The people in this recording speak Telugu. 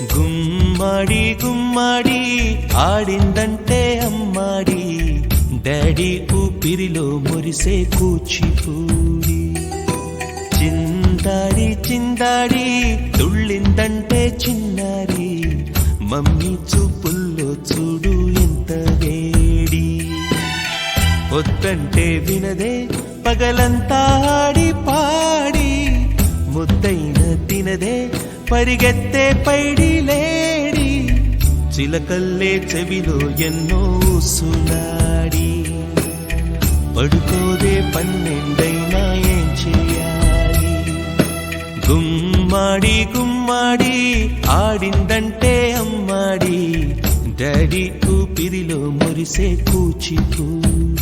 గుమ్మడి గుమ్మడి ఆడిందంటే అమ్మాడి, డాడీ ఊపిరిలో మురిసే కూచిపూడి. చిందాడి చిందాడి తుళ్ళిందంటే చిన్నారి, మమ్మీ చూపుల్లో చూడు ఎంత వేడి. వద్దంటే వినదే పగలంతా ఆడి పాడి, ముద్దైన తినదే పరిగెత్తే పైడి లేడి. చిలకల్లే చెవిలో ఎన్నో సునాడి, పడుకోదే పన్నెండైనా ఏం చేయాలి. గుమ్మాడి గుమ్మాడి ఆడిందంటే అమ్మాడి, డాడీ ఊపిరిలో మురిసే కూచిపూడి.